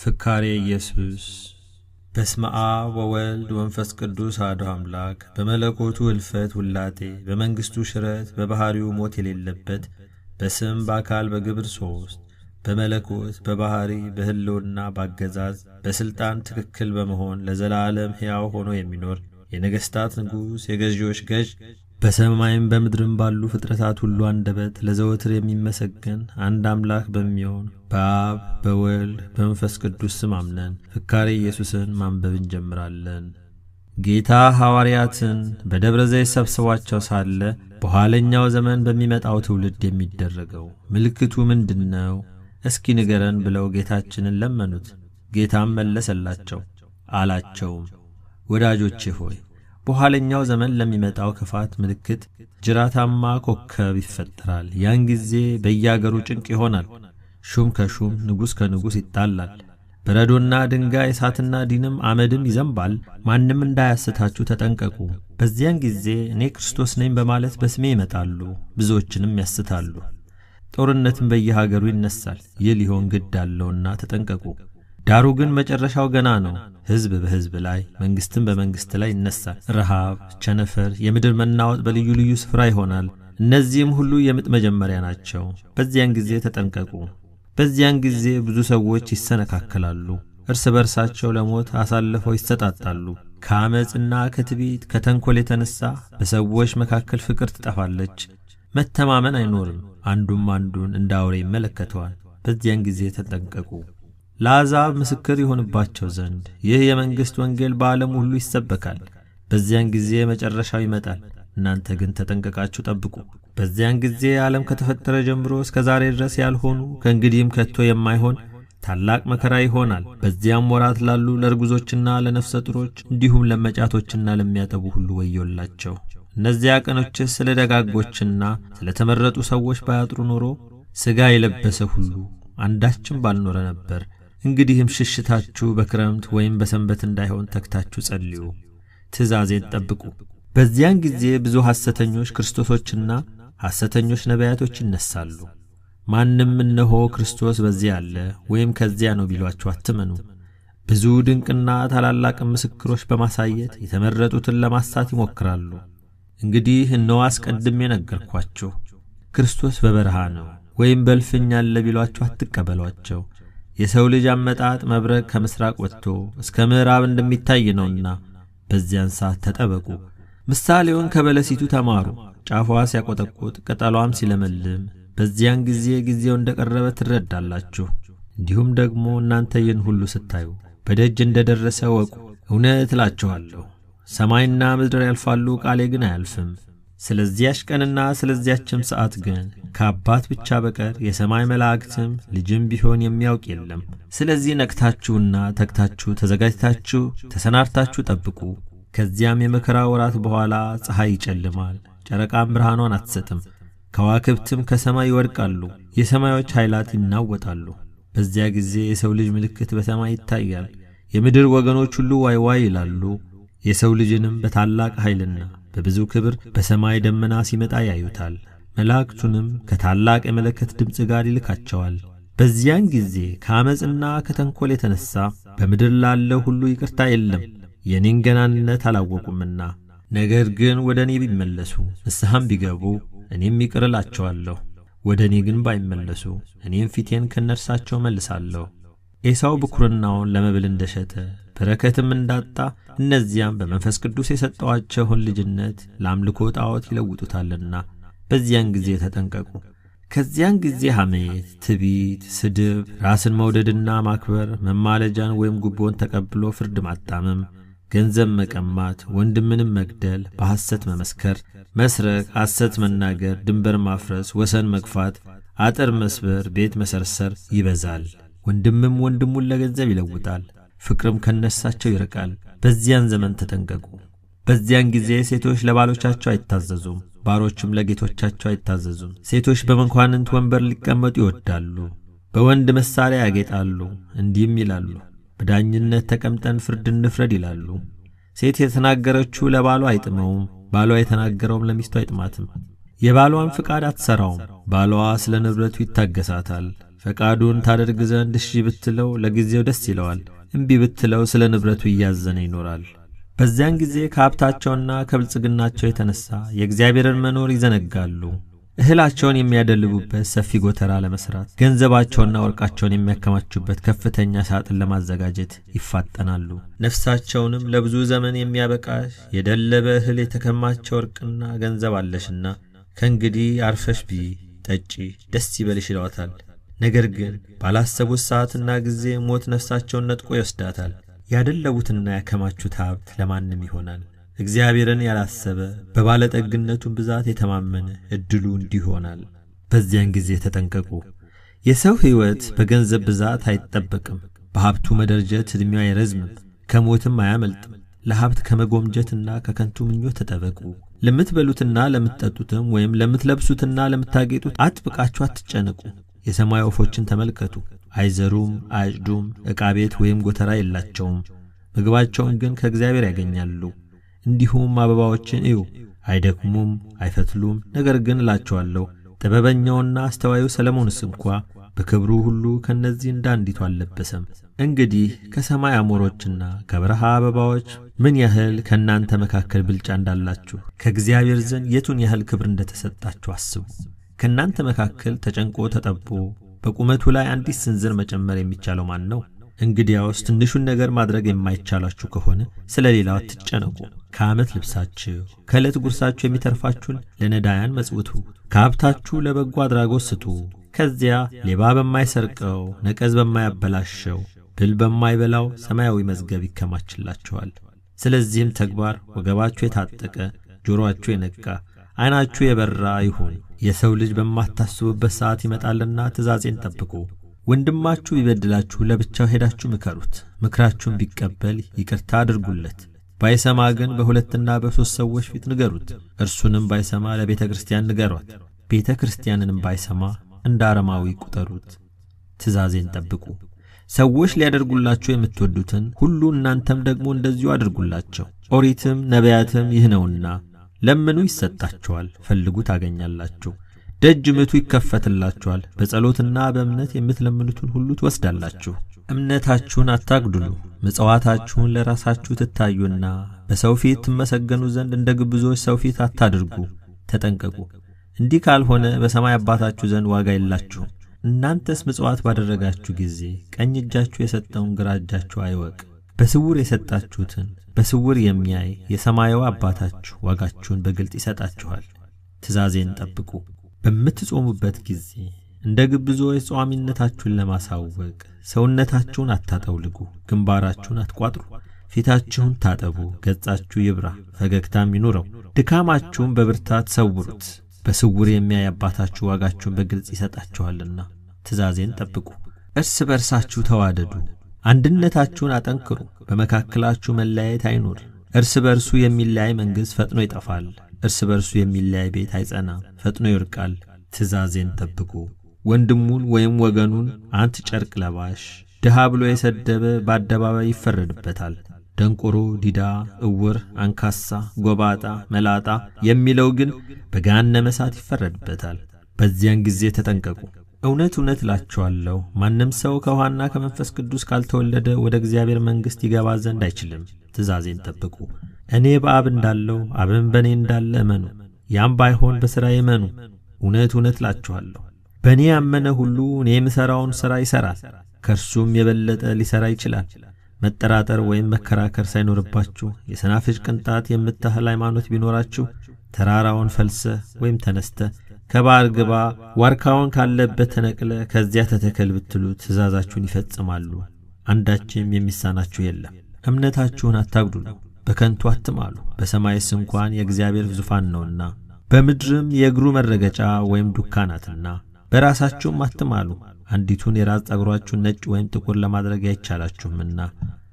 ፍካሬ ኢየሱስ በስመ አብ ወወልድ ወመንፈስ ቅዱስ አሐዱ አምላክ በመለኮቱ እልፈት ውላጤ በመንግስቱ ሽረት በባህሪው ሞት የሌለበት በስም በአካል በግብር ሶስት በመለኮት በባህሪ በህልውና ባገዛዝ በስልጣን ትክክል በመሆን ለዘላለም ሕያው ሆኖ የሚኖር የነገስታት ንጉስ የገዢዎች ገዥ በሰማይም በምድርም ባሉ ፍጥረታት ሁሉ አንደበት ለዘወትር የሚመሰገን አንድ አምላክ በሚሆን በአብ በወልድ በመንፈስ ቅዱስ ስም አምነን ፍካሬ ኢየሱስን ማንበብ እንጀምራለን። ጌታ ሐዋርያትን በደብረ ዘይት ሰብስቧቸው ሳለ በኋለኛው ዘመን በሚመጣው ትውልድ የሚደረገው ምልክቱ ምንድነው? እስኪ ንገረን ብለው ጌታችንን ለመኑት። ጌታም መለሰላቸው አላቸውም፣ ወዳጆቼ ሆይ በኋለኛው ዘመን ለሚመጣው ክፋት ምልክት ጅራታማ ኮከብ ይፈጠራል። ያን ጊዜ በየአገሩ ጭንቅ ይሆናል። ሹም ከሹም ንጉስ ከንጉስ ይጣላል። በረዶና ድንጋይ እሳትና ዲንም አመድም ይዘንባል። ማንም እንዳያስታችሁ ተጠንቀቁ። በዚያን ጊዜ እኔ ክርስቶስ ነኝ በማለት በስሜ ይመጣሉ፣ ብዙዎችንም ያስታሉ። ጦርነትም በየሀገሩ ይነሳል። ይህ ሊሆን ግድ አለውና ተጠንቀቁ። ዳሩ ግን መጨረሻው ገና ነው። ሕዝብ በሕዝብ ላይ መንግስትም በመንግስት ላይ ይነሳል። ረሃብ፣ ቸነፈር፣ የምድር መናወጥ በልዩ ልዩ ስፍራ ይሆናል። እነዚህም ሁሉ የምጥ መጀመሪያ ናቸው። በዚያን ጊዜ ተጠንቀቁ። በዚያን ጊዜ ብዙ ሰዎች ይሰነካከላሉ፣ እርስ በርሳቸው ለሞት አሳልፈው ይሰጣጣሉ። ከአመጽና ከትዕቢት ከተንኮል የተነሳ በሰዎች መካከል ፍቅር ትጠፋለች። መተማመን አይኖርም። አንዱም አንዱን እንደ አውሬ ይመለከተዋል። በዚያን ጊዜ ተጠንቀቁ። ለአሕዛብ ምስክር ይሆንባቸው ዘንድ ይህ የመንግስት ወንጌል በዓለም ሁሉ ይሰበካል። በዚያን ጊዜ መጨረሻው ይመጣል። እናንተ ግን ተጠንቀቃችሁ ጠብቁ። በዚያን ጊዜ ዓለም ከተፈጠረ ጀምሮ እስከ ዛሬ ድረስ ያልሆኑ ከእንግዲህም ከቶ የማይሆን ታላቅ መከራ ይሆናል። በዚያም ወራት ላሉ ለርጉዞችና ለነፍሰ ጡሮች እንዲሁም ለመጫቶችና ለሚያጠቡ ሁሉ ወዮላቸው። እነዚያ ቀኖችስ ስለ ደጋጎችና ስለ ተመረጡ ሰዎች ባያጥሩ ኖሮ ሥጋ የለበሰ ሁሉ አንዳችም ባልኖረ ነበር። እንግዲህም ሽሽታችሁ በክረምት ወይም በሰንበት እንዳይሆን ተግታችሁ ጸልዩ፣ ትእዛዜን ጠብቁ። በዚያን ጊዜ ብዙ ሐሰተኞች ክርስቶሶችና ሐሰተኞች ነቢያቶች ይነሳሉ። ማንም እነሆ ክርስቶስ በዚያ አለ ወይም ከዚያ ነው ቢሏችሁ አትመኑ። ብዙ ድንቅና ታላላቅ ምስክሮች በማሳየት የተመረጡትን ለማሳት ይሞክራሉ። እንግዲህ እነሆ አስቀድሜ ነገርኳችሁ። ክርስቶስ በበረሃ ነው ወይም በልፍኝ አለ ቢሏችሁ አትቀበሏቸው። የሰው ልጅ አመጣጥ መብረቅ ከምስራቅ ወጥቶ እስከ ምዕራብ እንደሚታይ ነውና በዚያን ሰዓት ተጠበቁ። ምሳሌውን ከበለሲቱ ተማሩ። ጫፏ ሲያቆጠቁጥ ቅጠሏም ሲለመልም በዚያን ጊዜ ጊዜው እንደቀረበ ትረዳላችሁ። እንዲሁም ደግሞ እናንተ ይህን ሁሉ ስታዩ በደጅ እንደደረሰ ወቁ። እውነት እላችኋለሁ ሰማይና ምድር ያልፋሉ፣ ቃሌ ግን አያልፍም። ስለዚያች ቀንና ስለዚያችም ሰዓት ግን ከአባት ብቻ በቀር የሰማይ መላእክትም ልጅም ቢሆን የሚያውቅ የለም። ስለዚህ ነቅታችሁና ተግታችሁ ተዘጋጅታችሁ ተሰናድታችሁ ጠብቁ። ከዚያም የመከራ ወራት በኋላ ፀሐይ ይጨልማል፣ ጨረቃም ብርሃኗን አትሰጥም፣ ከዋክብትም ከሰማይ ይወድቃሉ፣ የሰማዮች ኃይላት ይናወጣሉ። በዚያ ጊዜ የሰው ልጅ ምልክት በሰማይ ይታያል። የምድር ወገኖች ሁሉ ዋይ ዋይ ይላሉ። የሰው ልጅንም በታላቅ ኃይልና በብዙ ክብር በሰማይ ደመና ሲመጣ ያዩታል። መላእክቱንም ከታላቅ የመለከት ድምፅ ጋር ይልካቸዋል። በዚያን ጊዜ ከአመጽና ከተንኮል የተነሳ በምድር ላለው ሁሉ ይቅርታ የለም፣ የኔን ገናንነት አላወቁምና። ነገር ግን ወደ እኔ ቢመለሱ ንስሐም ቢገቡ እኔም ይቅር እላቸዋለሁ። ወደ እኔ ግን ባይመለሱ እኔም ፊቴን ከነርሳቸው መልሳለሁ። ኤሳው ብኩርናውን ለመብል እንደሸጠ በረከትም እንዳጣ እነዚያም በመንፈስ ቅዱስ የሰጠዋቸውን ልጅነት ለአምልኮ ጣዖት ይለውጡታልና በዚያን ጊዜ ተጠንቀቁ። ከዚያን ጊዜ ሐሜት፣ ትዕቢት፣ ስድብ፣ ራስን መውደድና ማክበር፣ መማለጃን ወይም ጉቦን ተቀብሎ ፍርድ ማጣመም፣ ገንዘብ መቀማት፣ ወንድምንም መግደል፣ በሐሰት መመስከር፣ መስረቅ፣ ሐሰት መናገር፣ ድንበር ማፍረስ፣ ወሰን መግፋት፣ አጥር መስበር፣ ቤት መሰርሰር ይበዛል። ወንድምም ወንድሙን ለገንዘብ ይለውጣል፣ ፍቅርም ከነሳቸው ይርቃል። በዚያን ዘመን ተጠንቀቁ። በዚያን ጊዜ ሴቶች ለባሎቻቸው አይታዘዙም፣ ባሮችም ለጌቶቻቸው አይታዘዙም። ሴቶች በመኳንንት ወንበር ሊቀመጡ ይወዳሉ፣ በወንድ መሳሪያ ያጌጣሉ፣ እንዲህም ይላሉ፣ በዳኝነት ተቀምጠን ፍርድ እንፍረድ ይላሉ። ሴት የተናገረችው ለባሏ አይጥመውም፣ ባሏ የተናገረውም ለሚስቱ አይጥማትም። የባሏን ፍቃድ አትሰራውም፣ ባሏ ስለ ንብረቱ ይታገሳታል። ፈቃዱን ታደርግ ዘንድ እሺ ብትለው ለጊዜው ደስ ይለዋል፣ እምቢ ብትለው ስለ ንብረቱ እያዘነ ይኖራል። በዚያን ጊዜ ከሀብታቸውና ከብልጽግናቸው የተነሳ የእግዚአብሔርን መኖር ይዘነጋሉ። እህላቸውን የሚያደልቡበት ሰፊ ጎተራ ለመስራት፣ ገንዘባቸውና ወርቃቸውን የሚያከማቹበት ከፍተኛ ሳጥን ለማዘጋጀት ይፋጠናሉ። ነፍሳቸውንም ለብዙ ዘመን የሚያበቃሽ የደለበ እህል የተከማቸ ወርቅና ገንዘብ አለሽና ከእንግዲህ አርፈሽ ብዪ፣ ጠጪ፣ ደስ ይበልሽ ይለዋታል። ነገር ግን ባላሰቡት ሰዓትና ጊዜ ሞት ነፍሳቸውን ነጥቆ ይወስዳታል። ያደለቡትና ያከማቹት ሀብት ለማንም ይሆናል። እግዚአብሔርን ያላሰበ በባለጠግነቱ ብዛት የተማመነ እድሉ እንዲህ ይሆናል። በዚያን ጊዜ ተጠንቀቁ። የሰው ሕይወት በገንዘብ ብዛት አይጠበቅም። በሀብቱ መደርጀት ዕድሜው አይረዝምም፣ ከሞትም አያመልጥም። ለሀብት ከመጎምጀትና ከከንቱ ምኞት ተጠበቁ። ለምትበሉትና ለምትጠጡትም ወይም ለምትለብሱትና ለምታጌጡት አጥብቃችሁ አትጨነቁ። የሰማይ ወፎችን ተመልከቱ፣ አይዘሩም፣ አያጭዱም፣ ዕቃ ቤት ወይም ጎተራ የላቸውም፣ ምግባቸውን ግን ከእግዚአብሔር ያገኛሉ። እንዲሁም አበባዎችን እዩ፣ አይደክሙም፣ አይፈትሉም። ነገር ግን እላችኋለሁ ጥበበኛውና አስተዋዩ ሰለሞንስ እንኳ በክብሩ ሁሉ ከነዚህ እንዳንዲቱ አልለበሰም። እንግዲህ ከሰማይ አሞሮችና ከበረሃ አበባዎች ምን ያህል ከእናንተ መካከል ብልጫ እንዳላችሁ ከእግዚአብሔር ዘንድ የቱን ያህል ክብር እንደተሰጣችሁ አስቡ። ከእናንተ መካከል ተጨንቆ ተጠቦ በቁመቱ ላይ አንዲት ስንዝር መጨመር የሚቻለው ማን ነው? እንግዲያውስ ትንሹን ነገር ማድረግ የማይቻላችሁ ከሆነ ስለ ሌላው አትጨነቁ። ከዓመት ልብሳችሁ ከዕለት ጉርሳችሁ የሚተርፋችሁን ለነዳያን መጽውቱ። ከሀብታችሁ ለበጎ አድራጎት ስጡ። ከዚያ ሌባ በማይሰርቀው ነቀዝ በማያበላሸው ብል በማይበላው ሰማያዊ መዝገብ ይከማችላችኋል። ስለዚህም ተግባር ወገባችሁ የታጠቀ ጆሮአችሁ የነቃ ዓይናችሁ የበራ ይሁን። የሰው ልጅ በማታስቡበት ሰዓት ይመጣልና ትእዛዜን ጠብቁ። ወንድማችሁ ቢበድላችሁ ለብቻው ሄዳችሁ ምከሩት። ምክራችሁን ቢቀበል ይቅርታ አድርጉለት። ባይሰማ ግን በሁለትና በሶስት ሰዎች ፊት ንገሩት። እርሱንም ባይሰማ ለቤተ ክርስቲያን ንገሯት። ቤተ ክርስቲያንንም ባይሰማ እንደ አረማዊ ቁጠሩት። ትእዛዜን ጠብቁ። ሰዎች ሊያደርጉላችሁ የምትወዱትን ሁሉ እናንተም ደግሞ እንደዚሁ አድርጉላቸው። ኦሪትም ነቢያትም ይህ ነውና፣ ለምኑ ይሰጣችኋል፣ ፈልጉ ታገኛላችሁ፣ ደጅ ምቱ ይከፈትላችኋል። በጸሎትና በእምነት የምትለምኑትን ሁሉ ትወስዳላችሁ። እምነታችሁን አታግድሉ። ምጽዋታችሁን ለራሳችሁ ትታዩና በሰው ፊት ትመሰገኑ ዘንድ እንደ ግብዞች ሰው ፊት አታድርጉ። ተጠንቀቁ። እንዲህ ካልሆነ በሰማይ አባታችሁ ዘንድ ዋጋ የላችሁም። እናንተስ ምጽዋት ባደረጋችሁ ጊዜ ቀኝ እጃችሁ የሰጠውን ግራ እጃችሁ አይወቅ። በስውር የሰጣችሁትን በስውር የሚያይ የሰማያዊ አባታችሁ ዋጋችሁን በግልጥ ይሰጣችኋል። ትእዛዜን ጠብቁ። በምትጾሙበት ጊዜ እንደ ግብዞች ጾሚነታችሁን ለማሳወቅ ሰውነታችሁን አታጠውልጉ፣ ግንባራችሁን አትቋጥሩ። ፊታችሁን ታጠቡ፣ ገጻችሁ ይብራ፣ ፈገግታም ይኑረው። ድካማችሁን በብርታት ሰውሩት። በስውር የሚያይ አባታችሁ ዋጋችሁን በግልጽ ይሰጣችኋልና። ትእዛዜን ጠብቁ። እርስ በርሳችሁ ተዋደዱ፣ አንድነታችሁን አጠንክሩ። በመካከላችሁ መለያየት አይኑር። እርስ በርሱ የሚለያይ መንግሥት ፈጥኖ ይጠፋል። እርስ በርሱ የሚለያይ ቤት አይጸናም፣ ፈጥኖ ይወድቃል። ትእዛዜን ጠብቁ። ወንድሙን ወይም ወገኑን አንተ ጨርቅ ለባሽ ድሃ ብሎ የሰደበ በአደባባይ ይፈረድበታል። ደንቆሮ፣ ዲዳ፣ እውር፣ አንካሳ፣ ጎባጣ፣ መላጣ የሚለው ግን በገሃነመ እሳት ይፈረድበታል። በዚያን ጊዜ ተጠንቀቁ። እውነት እውነት እላችኋለሁ ማንም ሰው ከውኃና ከመንፈስ ቅዱስ ካልተወለደ ወደ እግዚአብሔር መንግሥት ይገባ ዘንድ አይችልም። ትእዛዜን ጠብቁ። እኔ በአብ እንዳለው አብም በእኔ እንዳለ እመኑ። ያም ባይሆን በሥራዬ እመኑ። እውነት እውነት እላችኋለሁ በእኔ ያመነ ሁሉ እኔ የምሠራውን ሥራ ይሠራል፣ ከእርሱም የበለጠ ሊሠራ ይችላል። መጠራጠር ወይም መከራከር ሳይኖርባችሁ የሰናፍጭ ቅንጣት የምታህል ሃይማኖት ቢኖራችሁ ተራራውን ፈልሰህ ወይም ተነስተህ ከባሕር ግባ፣ ዋርካውን ካለበት ተነቅለ ከዚያ ተተከል ብትሉ ትእዛዛችሁን ይፈጽማሉ። አንዳችም የሚሳናችሁ የለም። እምነታችሁን አታግዱሉ፣ በከንቱ አትማሉ። በሰማይስ እንኳን የእግዚአብሔር ዙፋን ነውና በምድርም የእግሩ መረገጫ ወይም ዱካ ናትና። በራሳችሁም አትማሉ። አንዲቱን የራስ ጠጉራችሁን ነጭ ወይም ጥቁር ለማድረግ አይቻላችሁምና።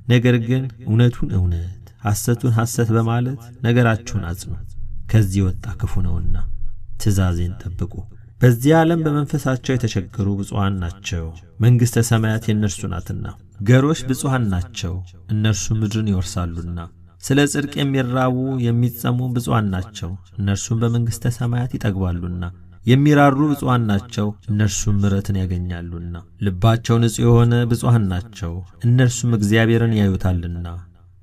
ነገር ግን እውነቱን እውነት ሐሰቱን ሐሰት በማለት ነገራችሁን አጽኑ፣ ከዚህ ወጣ ክፉ ነውና። ትእዛዜን ጠብቁ። በዚህ ዓለም በመንፈሳቸው የተቸገሩ ብፁዓን ናቸው፣ መንግሥተ ሰማያት የእነርሱ ናትና። ገሮች ብፁዓን ናቸው፣ እነርሱ ምድርን ይወርሳሉና። ስለ ጽድቅ የሚራቡ የሚጸሙ ብፁዓን ናቸው፣ እነርሱም በመንግሥተ ሰማያት ይጠግባሉና። የሚራሩ ብፁዓን ናቸው እነርሱም ምሕረትን ያገኛሉና። ልባቸው ንጹሕ የሆነ ብፁዓን ናቸው እነርሱም እግዚአብሔርን ያዩታልና።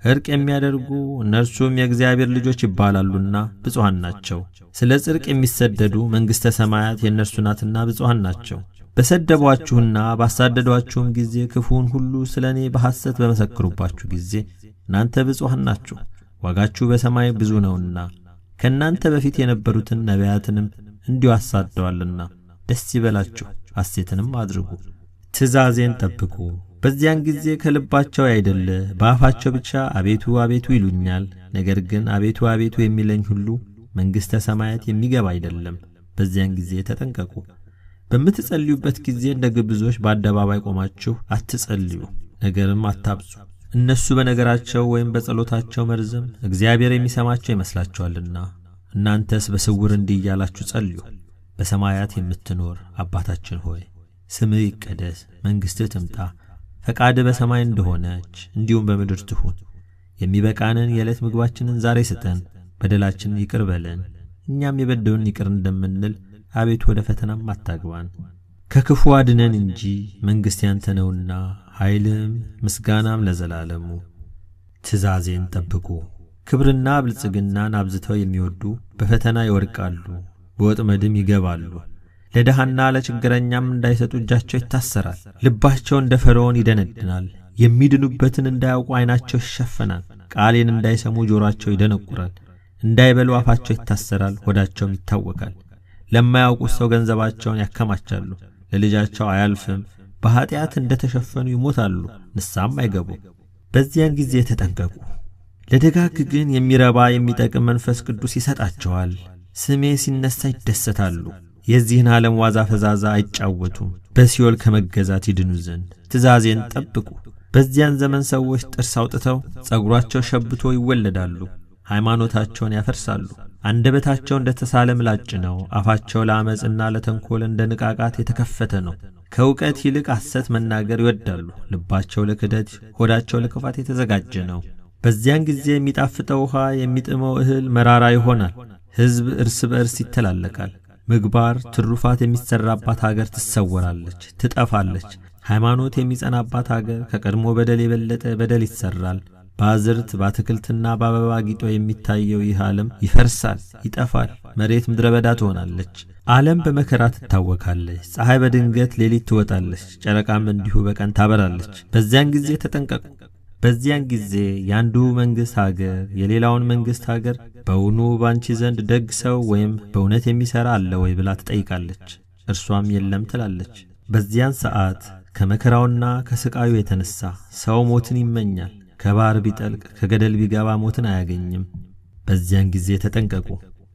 እርቅ የሚያደርጉ እነርሱም የእግዚአብሔር ልጆች ይባላሉና ብፁዓን ናቸው። ስለ ጽድቅ የሚሰደዱ መንግሥተ ሰማያት የእነርሱ ናትና ብፁዓን ናቸው። በሰደቧችሁና ባሳደዷችሁም ጊዜ ክፉውን ሁሉ ስለ እኔ በሐሰት በመሰከሩባችሁ ጊዜ እናንተ ብፁዓን ናችሁ፣ ዋጋችሁ በሰማይ ብዙ ነውና። ከእናንተ በፊት የነበሩትን ነቢያትንም እንዲሁ አሳደዋልና ደስ ይበላችሁ፣ ሐሴትንም አድርጉ፣ ትእዛዜን ጠብቁ። በዚያን ጊዜ ከልባቸው አይደለ በአፋቸው ብቻ አቤቱ አቤቱ ይሉኛል። ነገር ግን አቤቱ አቤቱ የሚለኝ ሁሉ መንግሥተ ሰማያት የሚገባ አይደለም። በዚያን ጊዜ ተጠንቀቁ። በምትጸልዩበት ጊዜ እንደ ግብዞች በአደባባይ ቆማችሁ አትጸልዩ፣ ነገርም አታብዙ። እነሱ በነገራቸው ወይም በጸሎታቸው መርዝም እግዚአብሔር የሚሰማቸው ይመስላችኋልና። እናንተስ በስውር እንዲህ እያላችሁ ጸልዩ። በሰማያት የምትኖር አባታችን ሆይ ስምህ ይቀደስ፣ መንግሥትህ ትምጣ፣ ፈቃድህ በሰማይ እንደሆነች እንዲሁም በምድር ትሁን። የሚበቃንን የዕለት ምግባችንን ዛሬ ስጠን፣ በደላችንን ይቅር በለን እኛም የበደሉንን ይቅር እንደምንል፣ አቤቱ ወደ ፈተናም አታግባን ከክፉ አድነን እንጂ መንግሥት ያንተ ነውና ኃይልም ምስጋናም ለዘላለሙ። ትእዛዜን ጠብቁ። ክብርና ብልጽግናን አብዝተው የሚወዱ በፈተና ይወድቃሉ፣ በወጥመድም ይገባሉ። ለድሃና ለችግረኛም እንዳይሰጡ እጃቸው ይታሰራል። ልባቸው እንደ ፈርዖን ይደነድናል። የሚድኑበትን እንዳያውቁ ዓይናቸው ይሸፈናል። ቃሌን እንዳይሰሙ ጆሮአቸው ይደነቁራል። እንዳይበሉ አፋቸው ይታሰራል፣ ሆዳቸውም ይታወቃል። ለማያውቁት ሰው ገንዘባቸውን ያከማቻሉ፣ ለልጃቸው አያልፍም። በኃጢአት እንደተሸፈኑ ይሞታሉ፣ ንስሐም አይገቡም። በዚያን ጊዜ ተጠንቀቁ። ለደጋግ ግን የሚረባ የሚጠቅም መንፈስ ቅዱስ ይሰጣቸዋል። ስሜ ሲነሳ ይደሰታሉ። የዚህን ዓለም ዋዛ ፈዛዛ አይጫወቱም፣ በሲኦል ከመገዛት ይድኑ ዘንድ ትእዛዜን ጠብቁ። በዚያን ዘመን ሰዎች ጥርስ አውጥተው ጸጉራቸው ሸብቶ ይወለዳሉ፣ ሃይማኖታቸውን ያፈርሳሉ። አንደበታቸው እንደ ተሳለ ምላጭ ነው፣ አፋቸው ለዓመፅና ለተንኰል እንደ ንቃቃት የተከፈተ ነው። ከእውቀት ይልቅ ሐሰት መናገር ይወዳሉ፣ ልባቸው ለክደት ሆዳቸው ለክፋት የተዘጋጀ ነው። በዚያን ጊዜ የሚጣፍጠው ውሃ የሚጥመው እህል መራራ ይሆናል። ሕዝብ እርስ በእርስ ይተላለቃል። ምግባር ትሩፋት የሚሰራባት አገር ትሰወራለች፣ ትጠፋለች። ሃይማኖት የሚጸናባት አገር ከቀድሞ በደል የበለጠ በደል ይሰራል። በአዝርት በአትክልትና በአበባ ጊጦ የሚታየው ይህ ዓለም ይፈርሳል፣ ይጠፋል። መሬት ምድረ በዳ ትሆናለች። ዓለም በመከራ ትታወካለች። ፀሐይ በድንገት ሌሊት ትወጣለች፣ ጨረቃም እንዲሁ በቀን ታበራለች። በዚያን ጊዜ ተጠንቀቁ። በዚያን ጊዜ ያንዱ መንግሥት አገር የሌላውን መንግሥት አገር በውኑ ባንቺ ዘንድ ደግ ሰው ወይም በእውነት የሚሠራ አለ ወይ ብላ ትጠይቃለች። እርሷም የለም ትላለች። በዚያን ሰዓት ከመከራውና ከስቃዩ የተነሳ ሰው ሞትን ይመኛል። ከባሕር ቢጠልቅ ከገደል ቢገባ ሞትን አያገኝም። በዚያን ጊዜ ተጠንቀቁ።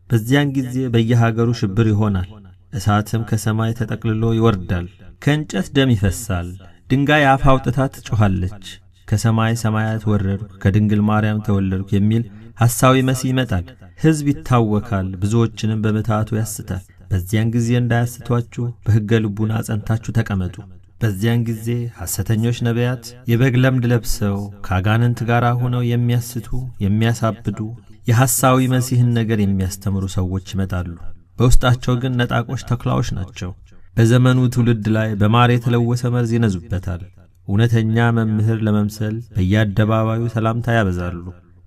በዚያን ጊዜ በየሀገሩ ሽብር ይሆናል። እሳትም ከሰማይ ተጠቅልሎ ይወርዳል። ከእንጨት ደም ይፈሳል። ድንጋይ አፍ አውጥታ ትጮኻለች። ከሰማይ ሰማያት ወረድኩ ከድንግል ማርያም ተወለድኩ የሚል ሐሳዊ መሲህ ይመጣል። ሕዝብ ይታወካል፣ ብዙዎችንም በምትሃቱ ያስታል። በዚያን ጊዜ እንዳያስቷችሁ በሕገ ልቡና ጸንታችሁ ተቀመጡ። በዚያን ጊዜ ሐሰተኞች ነቢያት የበግ ለምድ ለብሰው ከአጋንንት ጋር ሆነው የሚያስቱ የሚያሳብዱ የሐሳዊ መሲህን ነገር የሚያስተምሩ ሰዎች ይመጣሉ። በውስጣቸው ግን ነጣቆች ተኩላዎች ናቸው። በዘመኑ ትውልድ ላይ በማር የተለወሰ መርዝ ይነዙበታል። እውነተኛ መምህር ለመምሰል በየአደባባዩ ሰላምታ ያበዛሉ።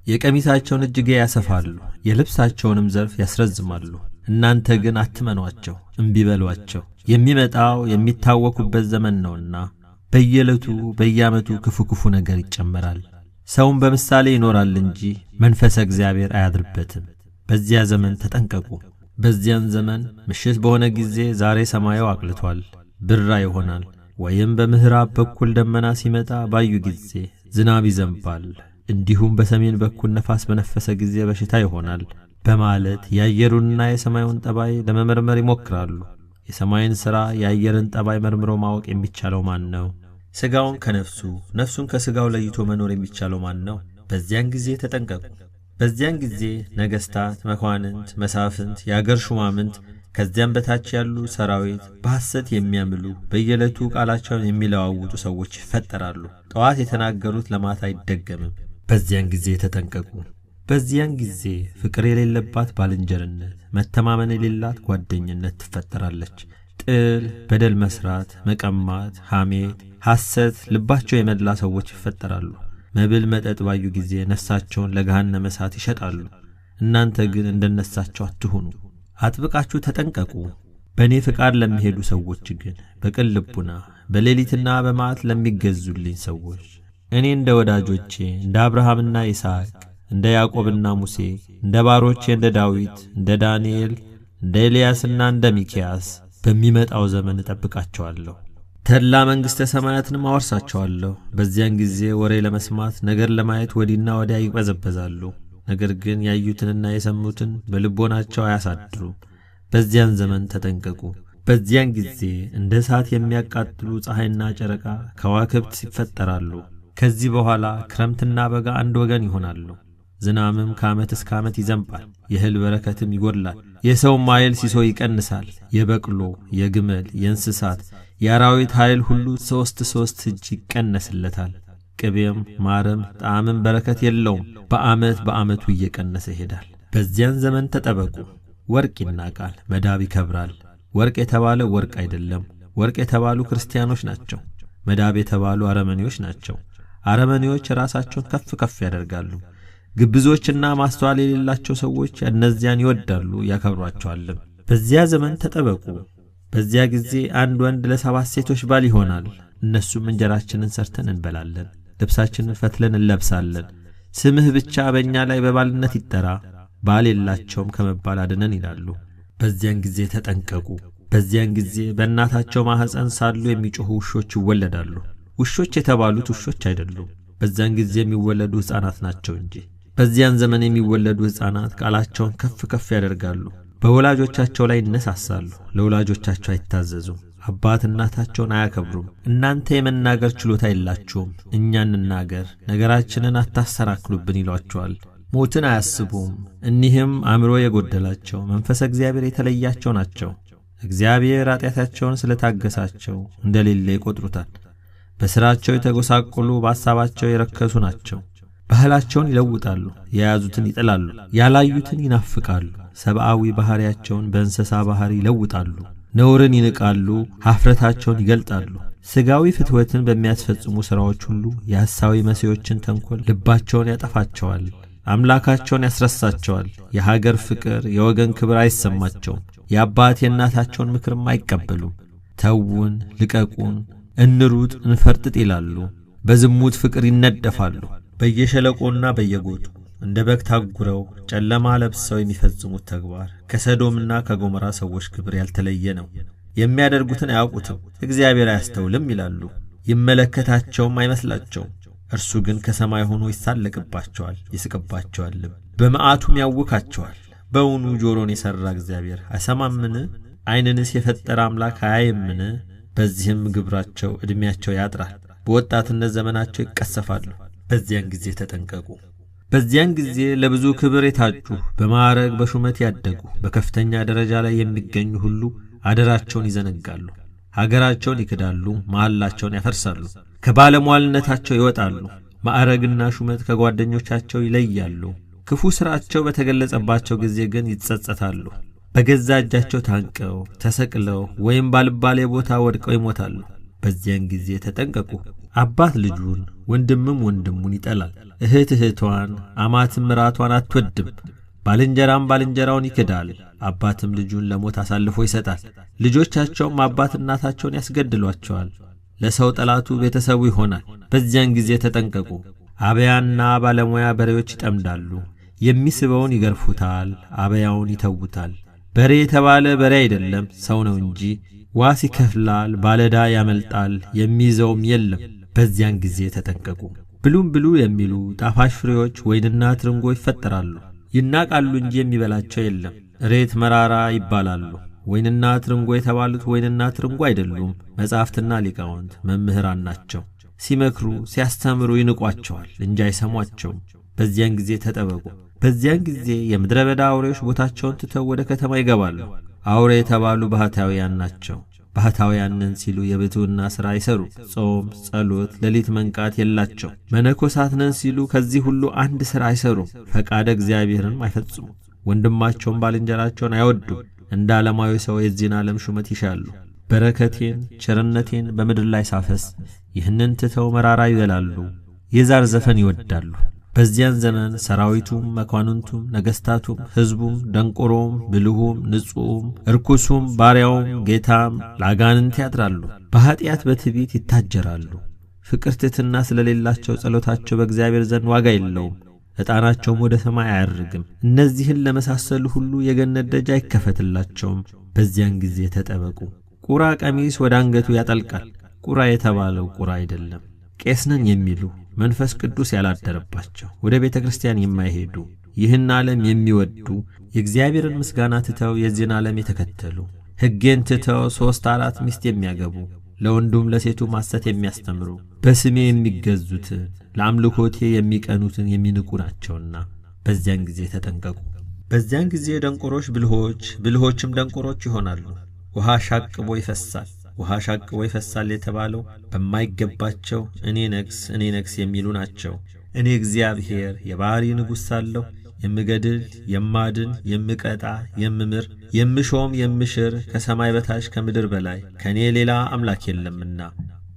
የቀሚሳቸውን እጅጌ ያሰፋሉ፣ የልብሳቸውንም ዘርፍ ያስረዝማሉ። እናንተ ግን አትመኗቸው፣ እምቢ በሏቸው። የሚመጣው የሚታወኩበት ዘመን ነውና በየዕለቱ በየዓመቱ ክፉ ክፉ ነገር ይጨመራል። ሰውም በምሳሌ ይኖራል እንጂ መንፈሰ እግዚአብሔር አያድርበትም። በዚያ ዘመን ተጠንቀቁ። በዚያን ዘመን ምሽት በሆነ ጊዜ ዛሬ ሰማዩ አቅልቷል፣ ብራ ይሆናል። ወይም በምዕራብ በኩል ደመና ሲመጣ ባዩ ጊዜ ዝናብ ይዘንባል። እንዲሁም በሰሜን በኩል ነፋስ በነፈሰ ጊዜ በሽታ ይሆናል በማለት የአየሩንና የሰማዩን ጠባይ ለመመርመር ይሞክራሉ። የሰማይን ሥራ የአየርን ጠባይ መርምሮ ማወቅ የሚቻለው ማን ነው? ሥጋውን ከነፍሱ ነፍሱን ከሥጋው ለይቶ መኖር የሚቻለው ማን ነው? በዚያን ጊዜ ተጠንቀቁ። በዚያን ጊዜ ነገሥታት፣ መኳንንት፣ መሳፍንት፣ የአገር ሹማምንት ከዚያም በታች ያሉ ሰራዊት በሐሰት የሚያምሉ በየዕለቱ ቃላቸውን የሚለዋውጡ ሰዎች ይፈጠራሉ። ጠዋት የተናገሩት ለማታ አይደገምም። በዚያን ጊዜ ተጠንቀቁ። በዚያን ጊዜ ፍቅር የሌለባት ባልንጀርነት፣ መተማመን የሌላት ጓደኝነት ትፈጠራለች። ጥል፣ በደል መስራት፣ መቀማት፣ ሐሜት፣ ሐሰት ልባቸው የመላ ሰዎች ይፈጠራሉ። መብል መጠጥ ባዩ ጊዜ ነፍሳቸውን ለገሃነመ እሳት ይሸጣሉ። እናንተ ግን እንደነሳቸው አትሁኑ፣ አጥብቃችሁ ተጠንቀቁ። በእኔ ፍቃድ ለሚሄዱ ሰዎች ግን በቅን ልቡና በሌሊትና በመዓት ለሚገዙልኝ ሰዎች እኔ እንደ ወዳጆቼ እንደ አብርሃምና ይስሐቅ እንደ ያዕቆብና ሙሴ እንደ ባሮቼ እንደ ዳዊት እንደ ዳንኤል እንደ ኤልያስና እንደ ሚክያስ በሚመጣው ዘመን እጠብቃቸዋለሁ። ተድላ መንግሥተ ሰማያትንም አወርሳቸዋለሁ። በዚያን ጊዜ ወሬ ለመስማት ነገር ለማየት ወዲና ወዲያ ይቅበዘበዛሉ። ነገር ግን ያዩትንና የሰሙትን በልቦናቸው አያሳድሩም። በዚያን ዘመን ተጠንቀቁ። በዚያን ጊዜ እንደ እሳት የሚያቃጥሉ ፀሐይና ጨረቃ ከዋክብት ይፈጠራሉ። ከዚህ በኋላ ክረምትና በጋ አንድ ወገን ይሆናሉ። ዝናምም ከዓመት እስከ ዓመት ይዘንባል፣ የእህል በረከትም ይጎድላል። የሰውም ኃይል ሲሶ ይቀንሳል። የበቅሎ፣ የግመል፣ የእንስሳት፣ የአራዊት ኃይል ሁሉ ሦስት እጅ ይቀነስለታል። ቅቤም ማርም ጣዕምም በረከት የለውም። በዓመት በዓመቱ እየቀነሰ ይሄዳል። በዚያን ዘመን ተጠበቁ። ወርቅ ይናቃል፣ መዳብ ይከብራል። ወርቅ የተባለ ወርቅ አይደለም። ወርቅ የተባሉ ክርስቲያኖች ናቸው። መዳብ የተባሉ አረመኔዎች ናቸው። አረመኔዎች ራሳቸውን ከፍ ከፍ ያደርጋሉ። ግብዞችና ማስተዋል የሌላቸው ሰዎች እነዚያን ይወዳሉ ያከብሯቸዋልም። በዚያ ዘመን ተጠበቁ። በዚያ ጊዜ አንድ ወንድ ለ7 ሴቶች ባል ይሆናል። እነሱም እንጀራችንን ሰርተን እንበላለን፣ ልብሳችንን ፈትለን እንለብሳለን። ስምህ ብቻ በእኛ ላይ በባልነት ይጠራ፣ ባል የላቸውም ከመባል አድነን ይላሉ። በዚያን ጊዜ ተጠንቀቁ። በዚያን ጊዜ በእናታቸው ማህፀን ሳሉ የሚጮኹ ውሾች ይወለዳሉ። ውሾች የተባሉት ውሾች አይደሉም፣ በዚያን ጊዜ የሚወለዱ ሕፃናት ናቸው እንጂ። በዚያን ዘመን የሚወለዱ ሕፃናት ቃላቸውን ከፍ ከፍ ያደርጋሉ፣ በወላጆቻቸው ላይ ይነሳሳሉ፣ ለወላጆቻቸው አይታዘዙም፣ አባት እናታቸውን አያከብሩም። እናንተ የመናገር ችሎታ የላችሁም፣ እኛ እንናገር፣ ነገራችንን አታሰናክሉብን ይሏቸዋል። ሞትን አያስቡም። እኒህም አእምሮ የጎደላቸው መንፈሰ እግዚአብሔር የተለያቸው ናቸው። እግዚአብሔር ኃጢአታቸውን ስለታገሳቸው እንደሌለ ይቆጥሩታል። በሥራቸው የተጎሳቆሉ በሐሳባቸው የረከሱ ናቸው። ባህላቸውን ይለውጣሉ፣ የያዙትን ይጥላሉ፣ ያላዩትን ይናፍቃሉ። ሰብአዊ ባህሪያቸውን በእንስሳ ባህሪ ይለውጣሉ። ነውርን ይንቃሉ፣ ኀፍረታቸውን ይገልጣሉ። ሥጋዊ ፍትወትን በሚያስፈጽሙ ሥራዎች ሁሉ የሐሳዊ መሲዎችን ተንኰል ልባቸውን ያጠፋቸዋል። አምላካቸውን ያስረሳቸዋል። የሀገር ፍቅር፣ የወገን ክብር አይሰማቸውም። የአባት የእናታቸውን ምክርም አይቀበሉም። ተውን፣ ልቀቁን፣ እንሩጥ፣ እንፈርጥጥ ይላሉ። በዝሙት ፍቅር ይነደፋሉ። በየሸለቆና በየጎጡ እንደ በግ ታጉረው ጨለማ ለብሰው የሚፈጽሙት ተግባር ከሰዶምና ከጎሞራ ሰዎች ክብር ያልተለየ ነው። የሚያደርጉትን አያውቁትም፣ እግዚአብሔር አያስተውልም ይላሉ። ይመለከታቸውም አይመስላቸውም። እርሱ ግን ከሰማይ ሆኖ ይሳለቅባቸዋል፣ ይስቅባቸዋልም፣ በመዓቱም ያውካቸዋል። በውኑ ጆሮን የሠራ እግዚአብሔር አይሰማምን? ዓይንንስ የፈጠረ አምላክ አያይምን? በዚህም ግብራቸው ዕድሜያቸው ያጥራል፣ በወጣትነት ዘመናቸው ይቀሰፋሉ። በዚያን ጊዜ ተጠንቀቁ። በዚያን ጊዜ ለብዙ ክብር የታጩ በማዕረግ በሹመት ያደጉ በከፍተኛ ደረጃ ላይ የሚገኙ ሁሉ አደራቸውን ይዘነጋሉ፣ ሀገራቸውን ይክዳሉ፣ መሐላቸውን ያፈርሳሉ፣ ከባለሟልነታቸው ይወጣሉ። ማዕረግና ሹመት ከጓደኞቻቸው ይለያሉ። ክፉ ሥራቸው በተገለጸባቸው ጊዜ ግን ይጸጸታሉ። በገዛ እጃቸው ታንቀው ተሰቅለው ወይም ባልባሌ ቦታ ወድቀው ይሞታሉ። በዚያን ጊዜ ተጠንቀቁ። አባት ልጁን፣ ወንድምም ወንድሙን ይጠላል። እህት እህቷን፣ አማትም ምራቷን አትወድም። ባልንጀራም ባልንጀራውን ይክዳል። አባትም ልጁን ለሞት አሳልፎ ይሰጣል። ልጆቻቸውም አባት እናታቸውን ያስገድሏቸዋል። ለሰው ጠላቱ ቤተሰቡ ይሆናል። በዚያን ጊዜ ተጠንቀቁ። አበያና ባለሙያ በሬዎች ይጠምዳሉ። የሚስበውን ይገርፉታል፣ አበያውን ይተውታል። በሬ የተባለ በሬ አይደለም ሰው ነው እንጂ። ዋስ ይከፍላል፣ ባለዳ ያመልጣል፣ የሚይዘውም የለም። በዚያን ጊዜ ተጠንቀቁ። ብሉም ብሉ የሚሉ ጣፋጭ ፍሬዎች ወይንና ትርንጎ ይፈጠራሉ። ይናቃሉ እንጂ የሚበላቸው የለም። እሬት መራራ ይባላሉ። ወይንና ትርንጎ የተባሉት ወይንና ትርንጎ አይደሉም፣ መጻሕፍትና ሊቃውንት መምህራን ናቸው። ሲመክሩ ሲያስተምሩ ይንቋቸዋል እንጂ አይሰሟቸውም። በዚያን ጊዜ ተጠበቁ። በዚያን ጊዜ የምድረ በዳ አውሬዎች ቦታቸውን ትተው ወደ ከተማ ይገባሉ። አውሬ የተባሉ ባህታውያን ናቸው። ባህታውያንን ሲሉ የብሕትውና ሥራ ይሰሩ፣ ጾም፣ ጸሎት፣ ሌሊት መንቃት የላቸው። መነኮሳትንን ሲሉ ከዚህ ሁሉ አንድ ሥራ አይሰሩ፣ ፈቃደ እግዚአብሔርን አይፈጽሙ። ወንድማቸውን ባልንጀራቸውን አይወዱም። እንደ ዓለማዊ ሰው የዚህን ዓለም ሹመት ይሻሉ። በረከቴን ቸርነቴን በምድር ላይ ሳፈስ ይህንን ትተው መራራ ይበላሉ፣ የዛር ዘፈን ይወዳሉ። በዚያን ዘመን ሰራዊቱም መኳንንቱም ነገሥታቱም ሕዝቡም ደንቆሮም ብልሁም ንጹሕም እርኩሱም ባሪያውም ጌታም ለአጋንንት ያድራሉ። በኀጢአት በትዕቢት ይታጀራሉ። ፍቅር ትሕትና ስለሌላቸው ጸሎታቸው በእግዚአብሔር ዘንድ ዋጋ የለውም፣ ዕጣናቸውም ወደ ሰማይ አያርግም። እነዚህን ለመሳሰሉ ሁሉ የገነት ደጅ አይከፈትላቸውም። በዚያን ጊዜ ተጠበቁ። ቁራ ቀሚስ ወደ አንገቱ ያጠልቃል። ቁራ የተባለው ቁራ አይደለም። ቄስ ነን የሚሉ መንፈስ ቅዱስ ያላደረባቸው ወደ ቤተ ክርስቲያን የማይሄዱ ይህን ዓለም የሚወዱ የእግዚአብሔርን ምስጋና ትተው የዚህን ዓለም የተከተሉ ሕጌን ትተው 3-4 ሚስት የሚያገቡ ለወንዱም ለሴቱም ሐሰት የሚያስተምሩ በስሜ የሚገዙትን ለአምልኮቴ የሚቀኑትን የሚንቁ ናቸውና በዚያን ጊዜ ተጠንቀቁ። በዚያን ጊዜ ደንቆሮች ብልሆች፣ ብልሆችም ደንቆሮች ይሆናሉ። ውሃ ሻቅቦ ይፈሳል። ውሃ ሻቅቦ ይፈሳል የተባለው በማይገባቸው እኔ ነግስ የሚሉ ናቸው። እኔ እግዚአብሔር የባሕሪ ንጉሥ ሳለሁ የምገድል የማድን የምቀጣ የምምር የምሾም የምሽር ከሰማይ በታች ከምድር በላይ ከእኔ ሌላ አምላክ የለምና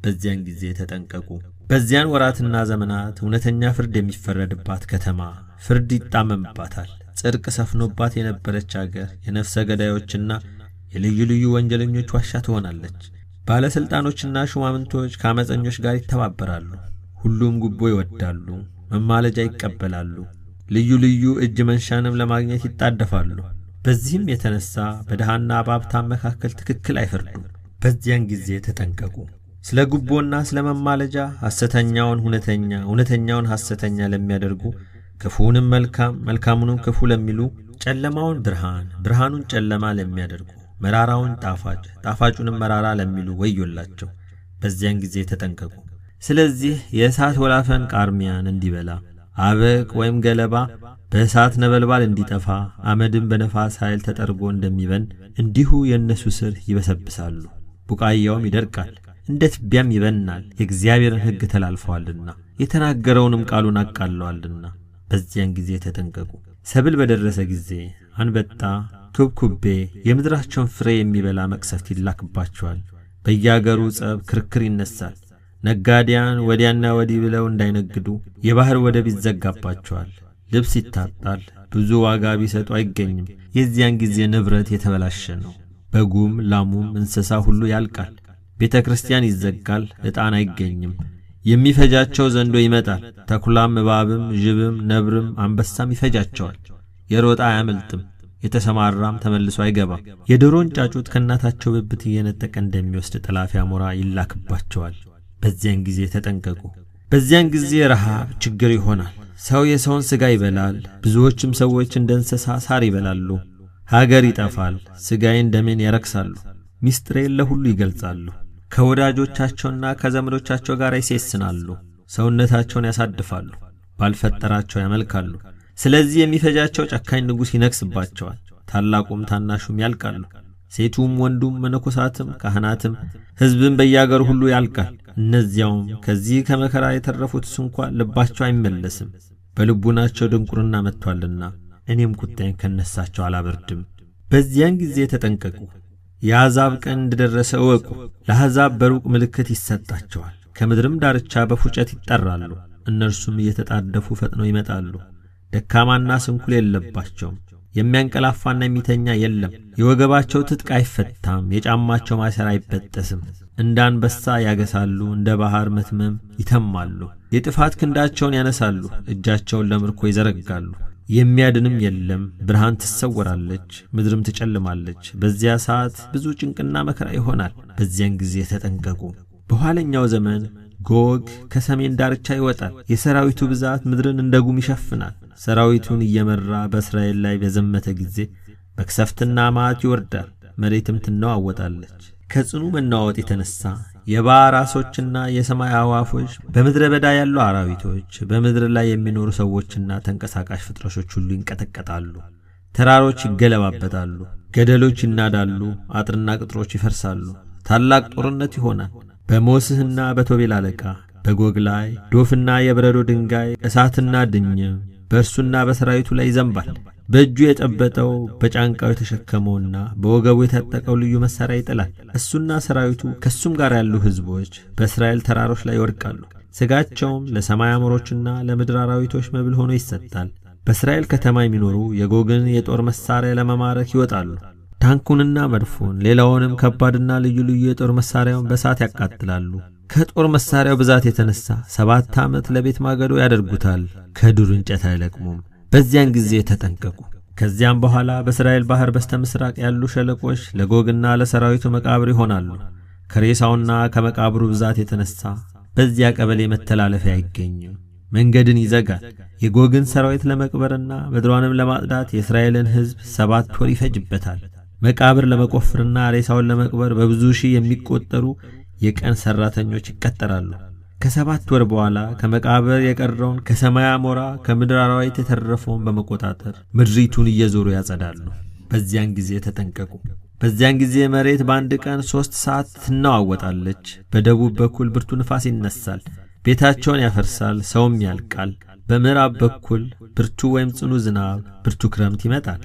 በዚያን ጊዜ ተጠንቀቁ። በዚያን ወራትና ዘመናት እውነተኛ ፍርድ የሚፈረድባት ከተማ ፍርድ ይጣመምባታል። ጽድቅ ሰፍኖባት የነበረች አገር የነፍሰ ገዳዮችና የልዩ ልዩ ወንጀለኞች ዋሻ ትሆናለች። ባለሥልጣኖችና ሹማምንቶች ከአመፀኞች ጋር ይተባበራሉ። ሁሉም ጉቦ ይወዳሉ፣ መማለጃ ይቀበላሉ፣ ልዩ ልዩ እጅ መንሻንም ለማግኘት ይጣደፋሉ። በዚህም የተነሳ በድሃና በሀብታም መካከል ትክክል አይፈርዱም። በዚያን ጊዜ ተጠንቀቁ። ስለ ጉቦና ስለ መማለጃ ሐሰተኛውን እውነተኛ እውነተኛውን ሐሰተኛ ለሚያደርጉ ክፉንም መልካም መልካሙንም ክፉ ለሚሉ ጨለማውን ብርሃን ብርሃኑን ጨለማ ለሚያደርጉ መራራውን ጣፋጭ ጣፋጩንም መራራ ለሚሉ ወዮላቸው። በዚያን ጊዜ ተጠንቀቁ። ስለዚህ የእሳት ወላፈን ቃርሚያን እንዲበላ አበቅ ወይም ገለባ በእሳት ነበልባል እንዲጠፋ አመድም በነፋስ ኃይል ተጠርጎ እንደሚበን እንዲሁ የእነሱ ስር ይበሰብሳሉ። ቡቃያውም ይደርቃል፣ እንደ ትቢያም ይበናል። የእግዚአብሔርን ሕግ ተላልፈዋልና የተናገረውንም ቃሉን አቃለዋልና በዚያን ጊዜ ተጠንቀቁ። ሰብል በደረሰ ጊዜ አንበጣ ኩብኩቤ የምድራቸውን ፍሬ የሚበላ መቅሰፍት ይላክባቸዋል። በየአገሩ ጸብ ክርክር ይነሳል። ነጋዴያን ወዲያና ወዲህ ብለው እንዳይነግዱ የባህር ወደብ ይዘጋባቸዋል። ልብስ ይታጣል፣ ብዙ ዋጋ ቢሰጡ አይገኝም። የዚያን ጊዜ ንብረት የተበላሸ ነው። በጉም ላሙም እንስሳ ሁሉ ያልቃል። ቤተ ክርስቲያን ይዘጋል፣ ዕጣን አይገኝም። የሚፈጃቸው ዘንዶ ይመጣል። ተኩላም እባብም ጅብም ነብርም አንበሳም ይፈጃቸዋል። የሮጣ አያመልጥም፣ የተሰማራም ተመልሶ አይገባም። የዶሮን ጫጩት ከእናታቸው ብብት እየነጠቀ እንደሚወስድ ጠላፊ አሞራ ይላክባቸዋል። በዚያን ጊዜ ተጠንቀቁ። በዚያን ጊዜ ረሃብ ችግር ይሆናል። ሰው የሰውን ሥጋ ይበላል። ብዙዎችም ሰዎች እንደ እንስሳ ሳር ይበላሉ። ሀገር ይጠፋል። ሥጋዬን ደሜን ያረክሳሉ። ሚስጥሬን ለሁሉ ይገልጻሉ። ከወዳጆቻቸውና ከዘመዶቻቸው ጋር ይሴስናሉ። ሰውነታቸውን ያሳድፋሉ። ባልፈጠራቸው ያመልካሉ። ስለዚህ የሚፈጃቸው ጨካኝ ንጉሥ ይነግሥባቸዋል። ታላቁም ታናሹም ያልቃሉ። ሴቱም ወንዱም መነኮሳትም ካህናትም ሕዝብም በያገሩ ሁሉ ያልቃል። እነዚያውም ከዚህ ከመከራ የተረፉትስ እንኳን ልባቸው አይመለስም። በልቡናቸው ድንቁርና መጥቷልና እኔም ቁጣዬን ከነሳቸው አላበርድም። በዚያን ጊዜ ተጠንቀቁ። የአሕዛብ ቀን እንደደረሰ እወቁ። ለአሕዛብ በሩቅ ምልክት ይሰጣቸዋል። ከምድርም ዳርቻ በፉጨት ይጠራሉ። እነርሱም እየተጣደፉ ፈጥነው ይመጣሉ። ደካማና ስንኩል የለባቸውም። የሚያንቀላፋና የሚተኛ የለም። የወገባቸው ትጥቅ አይፈታም፣ የጫማቸው ማሰር አይበጠስም። እንደ አንበሳ ያገሳሉ፣ እንደ ባሕር መትመም ይተማሉ። የጥፋት ክንዳቸውን ያነሳሉ፣ እጃቸውን ለምርኮ ይዘረጋሉ። የሚያድንም የለም። ብርሃን ትሰወራለች፣ ምድርም ትጨልማለች። በዚያ ሰዓት ብዙ ጭንቅና መከራ ይሆናል። በዚያን ጊዜ ተጠንቀቁ። በኋለኛው ዘመን ጎግ ከሰሜን ዳርቻ ይወጣል። የሰራዊቱ ብዛት ምድርን እንደ ጉም ይሸፍናል። ሰራዊቱን እየመራ በእስራኤል ላይ በዘመተ ጊዜ መቅሰፍትና መዓት ይወርዳል። መሬትም ትነዋወጣለች። ከጽኑ መናወጥ የተነሳ የባሕር ዓሦችና የሰማይ አዕዋፎች፣ በምድረ በዳ ያሉ አራዊቶች፣ በምድር ላይ የሚኖሩ ሰዎችና ተንቀሳቃሽ ፍጥረቶች ሁሉ ይንቀጠቀጣሉ። ተራሮች ይገለባበጣሉ፣ ገደሎች ይናዳሉ፣ አጥርና ቅጥሮች ይፈርሳሉ። ታላቅ ጦርነት ይሆናል። በሞስህና በቶቤል አለቃ በጎግ ላይ ዶፍና የበረዶ ድንጋይ እሳትና ድኝም በእርሱና በሰራዊቱ ላይ ይዘንባል። በእጁ የጨበጠው በጫንቃው የተሸከመውና በወገቡ የታጠቀው ልዩ መሳሪያ ይጥላል። እሱና ሰራዊቱ ከሱም ጋር ያሉ ሕዝቦች በእስራኤል ተራሮች ላይ ይወድቃሉ። ሥጋቸውም ለሰማይ አሞሮችና ለምድር አራዊቶች መብል ሆኖ ይሰጣል። በእስራኤል ከተማ የሚኖሩ የጎግን የጦር መሳሪያ ለመማረክ ይወጣሉ። ታንኩንና መድፉን ሌላውንም ከባድና ልዩ ልዩ የጦር መሳሪያውን በእሳት ያቃጥላሉ። ከጦር መሳሪያው ብዛት የተነሳ 7 ዓመት ለቤት ማገዶ ያደርጉታል። ከዱር እንጨት አይለቅሙም። በዚያን ጊዜ ተጠንቀቁ። ከዚያም በኋላ በእስራኤል ባህር በስተምስራቅ ያሉ ሸለቆች ለጎግና ለሰራዊቱ መቃብር ይሆናሉ። ከሬሳውና ከመቃብሩ ብዛት የተነሳ በዚያ ቀበሌ መተላለፊያ አይገኝም። መንገድን ይዘጋል። የጎግን ሰራዊት ለመቅበርና ምድሯንም ለማጽዳት የእስራኤልን ሕዝብ 7 ወር ይፈጅበታል። መቃብር ለመቆፈርና ሬሳውን ለመቅበር በብዙ ሺህ የሚቆጠሩ የቀን ሰራተኞች ይቀጠራሉ። ከ7 ወር በኋላ ከመቃብር የቀረውን ከሰማይ አሞራ ከምድር አራዊት የተረፈውን በመቆጣጠር ምድሪቱን እየዞሩ ያጸዳሉ። በዚያን ጊዜ ተጠንቀቁ። በዚያን ጊዜ መሬት በአንድ ቀን 3 ሰዓት ትነዋወጣለች። በደቡብ በኩል ብርቱ ንፋስ ይነሳል፣ ቤታቸውን ያፈርሳል፣ ሰውም ያልቃል። በምዕራብ በኩል ብርቱ ወይም ጽኑ ዝናብ፣ ብርቱ ክረምት ይመጣል።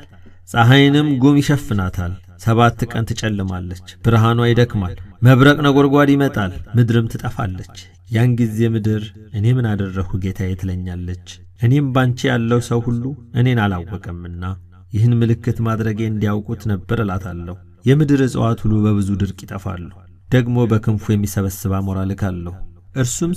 ፀሐይንም ጉም ይሸፍናታል። 7 ቀን ትጨልማለች፣ ብርሃኗ ይደክማል። መብረቅ ነጎድጓድ ይመጣል፣ ምድርም ትጠፋለች። ያን ጊዜ ምድር እኔ ምን አደረሁ ጌታዬ ትለኛለች። እኔም ባንቺ ያለው ሰው ሁሉ እኔን አላወቀምና ይህን ምልክት ማድረጌ እንዲያውቁት ነበር እላታለሁ። የምድር እጽዋት ሁሉ በብዙ ድርቅ ይጠፋሉ። ደግሞ በክንፉ የሚሰበስብ አሞራ ልካለሁ። እርሱም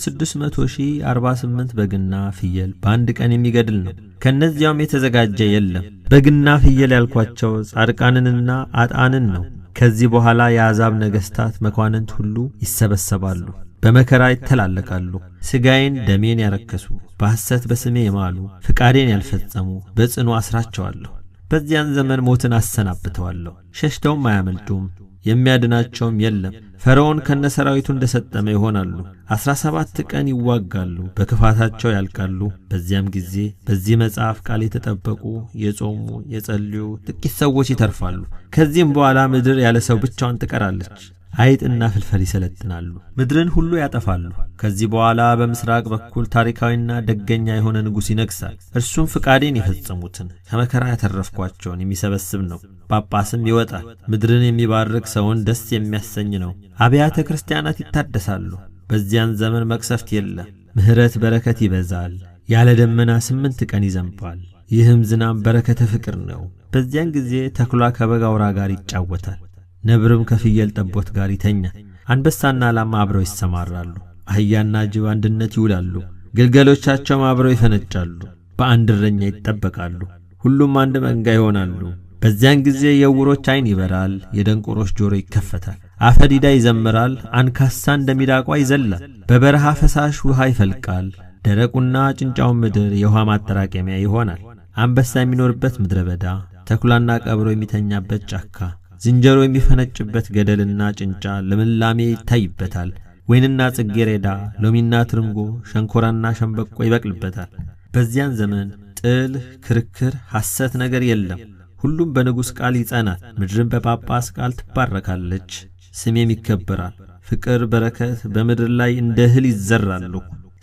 600,048 በግና ፍየል በአንድ ቀን የሚገድል ነው። ከነዚያም የተዘጋጀ የለም። በግና ፍየል ያልኳቸው ጻድቃንንና አጣንን ነው። ከዚህ በኋላ የአሕዛብ ነገሥታት መኳንንት ሁሉ ይሰበሰባሉ፣ በመከራ ይተላለቃሉ። ሥጋዬን ደሜን ያረከሱ፣ በሐሰት በስሜ የማሉ፣ ፍቃዴን ያልፈጸሙ በጽኑ አስራቸዋለሁ። በዚያን ዘመን ሞትን አሰናብተዋለሁ፣ ሸሽተውም አያመልጡም፣ የሚያድናቸውም የለም። ፈርዖን ከነሰራዊቱ እንደሰጠመ ይሆናሉ። 17 ቀን ይዋጋሉ፣ በክፋታቸው ያልቃሉ። በዚያም ጊዜ በዚህ መጽሐፍ ቃል የተጠበቁ የጾሙ የጸልዩ ጥቂት ሰዎች ይተርፋሉ። ከዚህም በኋላ ምድር ያለ ሰው ብቻዋን ትቀራለች። አይጥና ፍልፈል ይሰለጥናሉ፣ ምድርን ሁሉ ያጠፋሉ። ከዚህ በኋላ በምስራቅ በኩል ታሪካዊና ደገኛ የሆነ ንጉሥ ይነግሣል። እርሱም ፍቃዴን የፈጸሙትን ከመከራ ያተረፍኳቸውን የሚሰበስብ ነው። ጳጳስም ይወጣል። ምድርን የሚባርክ ሰውን ደስ የሚያሰኝ ነው። አብያተ ክርስቲያናት ይታደሳሉ። በዚያን ዘመን መቅሰፍት የለም፣ ምሕረት በረከት ይበዛል። ያለ ደመና 8 ቀን ይዘንባል። ይህም ዝናብ በረከተ ፍቅር ነው። በዚያን ጊዜ ተኩላ ከበግ አውራ ጋር ይጫወታል፣ ነብርም ከፍየል ጠቦት ጋር ይተኛል። አንበሳና ላም አብረው ይሰማራሉ፣ አህያና ጅብ አንድነት ይውላሉ። ግልገሎቻቸውም አብረው ይፈነጫሉ፣ በአንድ እረኛ ይጠበቃሉ። ሁሉም አንድ መንጋ ይሆናሉ። በዚያን ጊዜ የዕውሮች ዓይን ይበራል፣ የደንቆሮች ጆሮ ይከፈታል። አፈዲዳ ይዘምራል፣ አንካሳ እንደሚዳቋ ይዘላል። በበረሃ ፈሳሽ ውሃ ይፈልቃል። ደረቁና ጭንጫው ምድር የውሃ ማጠራቀሚያ ይሆናል። አንበሳ የሚኖርበት ምድረ በዳ፣ ተኩላና ቀብሮ የሚተኛበት ጫካ፣ ዝንጀሮ የሚፈነጭበት ገደልና ጭንጫ ልምላሜ ይታይበታል። ወይንና ጽጌረዳ፣ ሎሚና ትርንጎ፣ ሸንኮራና ሸንበቆ ይበቅልበታል። በዚያን ዘመን ጥል፣ ክርክር፣ ሐሰት ነገር የለም። ሁሉም በንጉሥ ቃል ይጸናል። ምድርን በጳጳስ ቃል ትባረካለች፣ ስሜም ይከበራል። ፍቅር፣ በረከት በምድር ላይ እንደ እህል ይዘራሉ።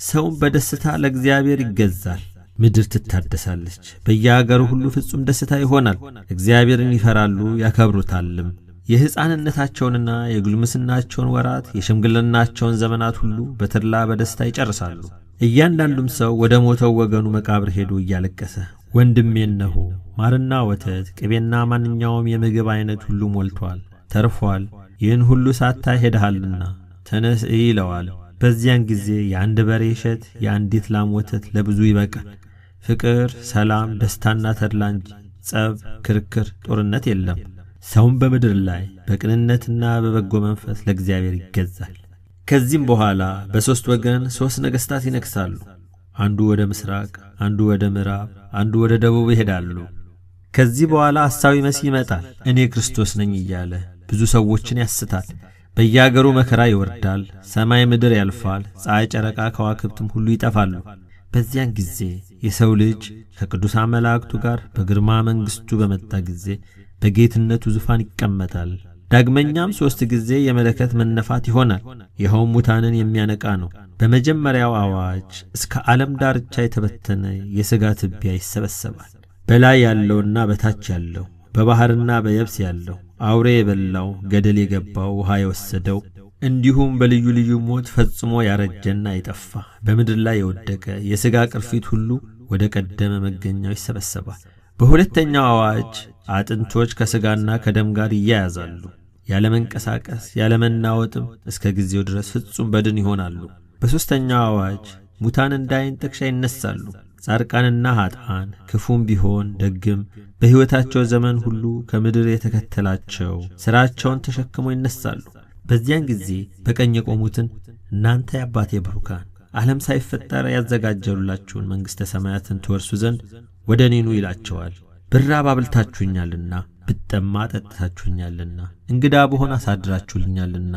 ሰውም በደስታ ለእግዚአብሔር ይገዛል። ምድር ትታደሳለች። በየአገሩ ሁሉ ፍጹም ደስታ ይሆናል። እግዚአብሔርን ይፈራሉ ያከብሩታልም። የሕፃንነታቸውንና የጉልምስናቸውን ወራት የሽምግልናቸውን ዘመናት ሁሉ በተድላ በደስታ ይጨርሳሉ። እያንዳንዱም ሰው ወደ ሞተው ወገኑ መቃብር ሄዶ እያለቀሰ ወንድሜ እነሆ ማርና ወተት ቅቤና ማንኛውም የምግብ አይነት ሁሉ ሞልቷል፣ ተርፏል። ይህን ሁሉ ሳታይ ሄደሃልና ተነስ ይለዋል። በዚያን ጊዜ የአንድ በሬ እሸት የአንዲት ላም ወተት ለብዙ ይበቃል። ፍቅር፣ ሰላም፣ ደስታና ተድላ እንጂ ጸብ፣ ክርክር፣ ጦርነት የለም። ሰውም በምድር ላይ በቅንነትና በበጎ መንፈስ ለእግዚአብሔር ይገዛል። ከዚህም በኋላ በሦስት ወገን 3 ነገሥታት ይነግሣሉ። አንዱ ወደ ምስራቅ፣ አንዱ ወደ ምዕራብ፣ አንዱ ወደ ደቡብ ይሄዳሉ። ከዚህ በኋላ ሐሳዊ መሲህ ይመጣል። እኔ ክርስቶስ ነኝ እያለ ብዙ ሰዎችን ያስታል። በየአገሩ መከራ ይወርዳል። ሰማይ ምድር ያልፋል። ፀሐይ፣ ጨረቃ፣ ከዋክብትም ሁሉ ይጠፋሉ። በዚያን ጊዜ የሰው ልጅ ከቅዱሳን መላእክቱ ጋር በግርማ መንግሥቱ በመጣ ጊዜ በጌትነቱ ዙፋን ይቀመጣል። ዳግመኛም 3 ጊዜ የመለከት መነፋት ይሆናል። ይኸው ሙታንን የሚያነቃ ነው። በመጀመሪያው አዋጅ እስከ ዓለም ዳርቻ የተበተነ የሥጋ ትቢያ ይሰበሰባል። በላይ ያለውና በታች ያለው፣ በባህርና በየብስ ያለው፣ አውሬ የበላው፣ ገደል የገባው፣ ውሃ የወሰደው፣ እንዲሁም በልዩ ልዩ ሞት ፈጽሞ ያረጀና የጠፋ በምድር ላይ የወደቀ የሥጋ ቅርፊት ሁሉ ወደ ቀደመ መገኛው ይሰበሰባል። በሁለተኛው አዋጅ አጥንቶች ከሥጋና ከደም ጋር ይያያዛሉ። ያለ መንቀሳቀስ ያለ መናወጥም እስከ ጊዜው ድረስ ፍጹም በድን ይሆናሉ። በሦስተኛው አዋጅ ሙታን እንደ ዓይን ጥቅሻ ይነሳሉ። ጻድቃንና ኃጥአን ክፉም ቢሆን ደግም በሕይወታቸው ዘመን ሁሉ ከምድር የተከተላቸው ሥራቸውን ተሸክመው ይነሳሉ። በዚያን ጊዜ በቀኝ የቆሙትን እናንተ የአባቴ ብሩካን ዓለም ሳይፈጠር ያዘጋጀሉላችሁን መንግሥተ ሰማያትን ትወርሱ ዘንድ ወደ እኔ ኑ ይላቸዋል። ብራብ አብልታችሁኛልና፣ ብጠማ ጠጥታችሁኛልና፣ እንግዳ ብሆን አሳድራችሁልኛልና፣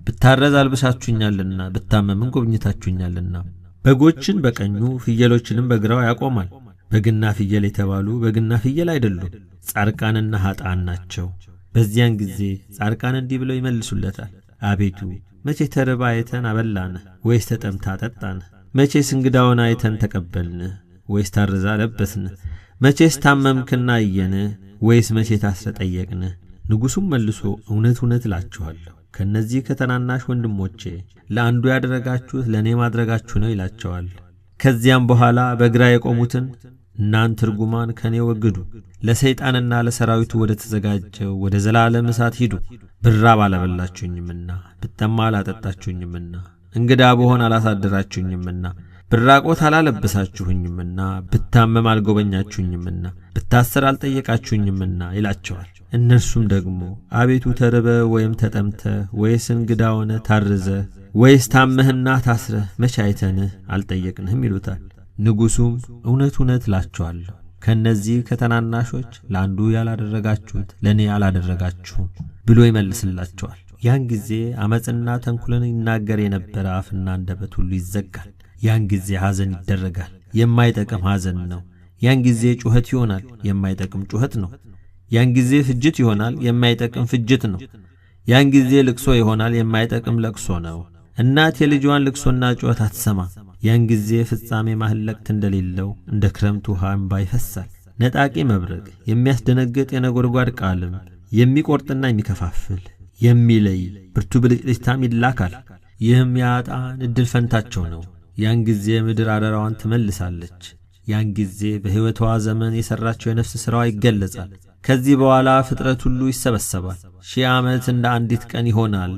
ብታረዝ አልብሳችሁኛልና፣ ብታመምን ጎብኝታችሁኛልና። በጎችን በቀኙ ፍየሎችንም በግራው ያቆማል። በግና ፍየል የተባሉ በግና ፍየል አይደሉም፣ ጻድቃንና ኃጥአን ናቸው። በዚያን ጊዜ ጻድቃን እንዲህ ብለው ይመልሱለታል፣ አቤቱ መቼ ተርባ አይተን አበላንህ? ወይስ ተጠምታ አጠጣንህ? መቼስ እንግዳ ሆነን አይተን ተቀበልንህ? ወይስ ታርዛ ለበስንህ? መቼስ ታመምክና አየንህ? ወይስ መቼ ታስረ ጠየቅንህ? ንጉሡም መልሶ እውነት እውነት እላችኋለሁ ከነዚህ ከተናናሽ ወንድሞቼ ለአንዱ ያደረጋችሁት ለእኔ ማድረጋችሁ ነው ይላቸዋል። ከዚያም በኋላ በግራ የቆሙትን እናንተ ርጉማን ከኔ ወግዱ፣ ለሰይጣንና ለሰራዊቱ ወደ ተዘጋጀው ወደ ዘላለም እሳት ሂዱ። ብራብ አላበላችሁኝምና፣ ብጠማ አላጠጣችሁኝምና፣ እንግዳ ብሆን አላሳደራችሁኝምና፣ ብራቆት አላለበሳችሁኝምና፣ ብታመም አልጎበኛችሁኝምና፣ ብታሰር አልጠየቃችሁኝምና ይላቸዋል። እነርሱም ደግሞ አቤቱ ተርበ ወይም ተጠምተ ወይስ እንግዳ ሆነ ታርዘ ወይስ ታመህና ታስረህ መቼ አይተንህ አልጠየቅንህም ይሉታል። ንጉሡም እውነት እውነት እላችኋለሁ ከነዚህ ከተናናሾች ለአንዱ ያላደረጋችሁት ለእኔ አላደረጋችሁም ብሎ ይመልስላቸዋል። ያን ጊዜ አመፅና ተንኩልን ይናገር የነበረ አፍና አንደበት ሁሉ ይዘጋል። ያን ጊዜ ሐዘን ይደረጋል፣ የማይጠቅም ሐዘን ነው። ያን ጊዜ ጩኸት ይሆናል፣ የማይጠቅም ጩኸት ነው። ያን ጊዜ ፍጅት ይሆናል፣ የማይጠቅም ፍጅት ነው። ያን ጊዜ ልቅሶ ይሆናል፣ የማይጠቅም ለቅሶ ነው። እናት የልጇን ልቅሶና ጩኸት አትሰማም። ያን ጊዜ ፍጻሜ ማህለቅት እንደሌለው እንደ ክረምት ውሃ እንባ ይፈሳል። ነጣቂ መብረቅ፣ የሚያስደነግጥ የነጎድጓድ ቃልም፣ የሚቆርጥና የሚከፋፍል የሚለይ ብርቱ ብልጭልጭታም ይላካል። ይህም የኃጥአን ዕድል ፈንታቸው ነው። ያን ጊዜ ምድር አደራዋን ትመልሳለች። ያን ጊዜ በሕይወቷ ዘመን የሠራቸው የነፍስ ሥራዋ ይገለጻል። ከዚህ በኋላ ፍጥረት ሁሉ ይሰበሰባል። 1000 ዓመት እንደ አንዲት ቀን ይሆናል።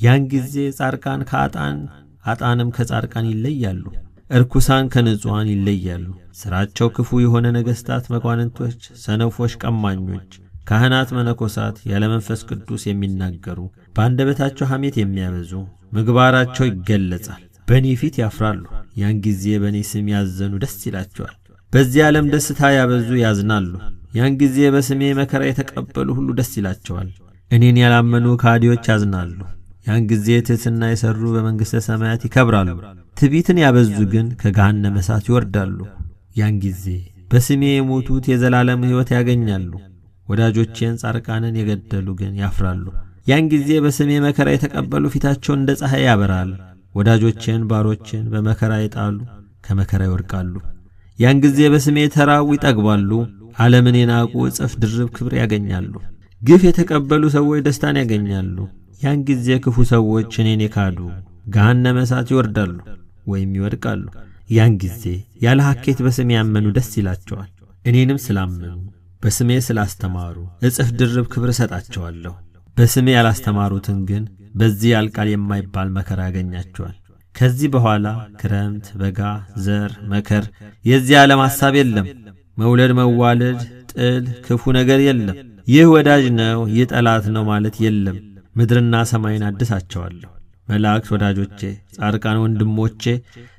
ያን ጊዜ ጻድቃን ከኃጥአን ኃጥአንም ከጻድቃን ይለያሉ። እርኩሳን ከንጹሐን ይለያሉ። ሥራቸው ክፉ የሆነ ነገሥታት፣ መኳንንቶች፣ ሰነፎች፣ ቀማኞች፣ ካህናት፣ መነኮሳት፣ ያለ መንፈስ ቅዱስ የሚናገሩ፣ በአንደበታቸው ሐሜት የሚያበዙ ምግባራቸው ይገለጻል። በእኔ ፊት ያፍራሉ። ያን ጊዜ በእኔ ስም ያዘኑ ደስ ይላቸዋል። በዚህ ዓለም ደስታ ያበዙ ያዝናሉ። ያን ጊዜ በስሜ መከራ የተቀበሉ ሁሉ ደስ ይላቸዋል። እኔን ያላመኑ ከሃዲዎች ያዝናሉ። ያን ጊዜ ትሕትና የሠሩ በመንግሥተ ሰማያት ይከብራሉ። ትዕቢትን ያበዙ ግን ከገሃነመ እሳት ይወርዳሉ። ያን ጊዜ በስሜ የሞቱት የዘላለም ሕይወት ያገኛሉ። ወዳጆቼን ጻድቃንን የገደሉ ግን ያፍራሉ። ያን ጊዜ በስሜ መከራ የተቀበሉ ፊታቸው እንደ ፀሐይ ያበራል። ወዳጆቼን ባሮቼን በመከራ ይጣሉ ከመከራ ይወድቃሉ። ያን ጊዜ በስሜ የተራቡ ይጠግባሉ። ዓለምን የናቁ እጥፍ ድርብ ክብር ያገኛሉ። ግፍ የተቀበሉ ሰዎች ደስታን ያገኛሉ። ያን ጊዜ ክፉ ሰዎች እኔን የካዱ ገሃነመ እሳት ይወርዳሉ ወይም ይወድቃሉ። ያን ጊዜ ያለ ሐኬት በስሜ ያመኑ ደስ ይላቸዋል። እኔንም ስላመኑ በስሜ ስላስተማሩ እጥፍ ድርብ ክብር እሰጣቸዋለሁ። በስሜ ያላስተማሩትን ግን በዚህ ያልቃል የማይባል መከራ ያገኛቸዋል። ከዚህ በኋላ ክረምት፣ በጋ፣ ዘር፣ መከር፣ የዚህ ዓለም ሐሳብ የለም። መውለድ፣ መዋለድ፣ ጥል፣ ክፉ ነገር የለም። ይህ ወዳጅ ነው፣ ይህ ጠላት ነው ማለት የለም። ምድርና ሰማይን አድሳቸዋለሁ። መላእክት ወዳጆቼ፣ ጻድቃን ወንድሞቼ፣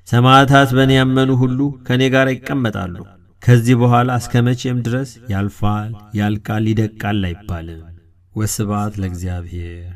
ሰማዕታት በእኔ ያመኑ ሁሉ ከእኔ ጋር ይቀመጣሉ። ከዚህ በኋላ እስከ መቼም ድረስ ያልፋል፣ ያልቃል፣ ይደቃል አይባልም። ወስብሐት ለእግዚአብሔር።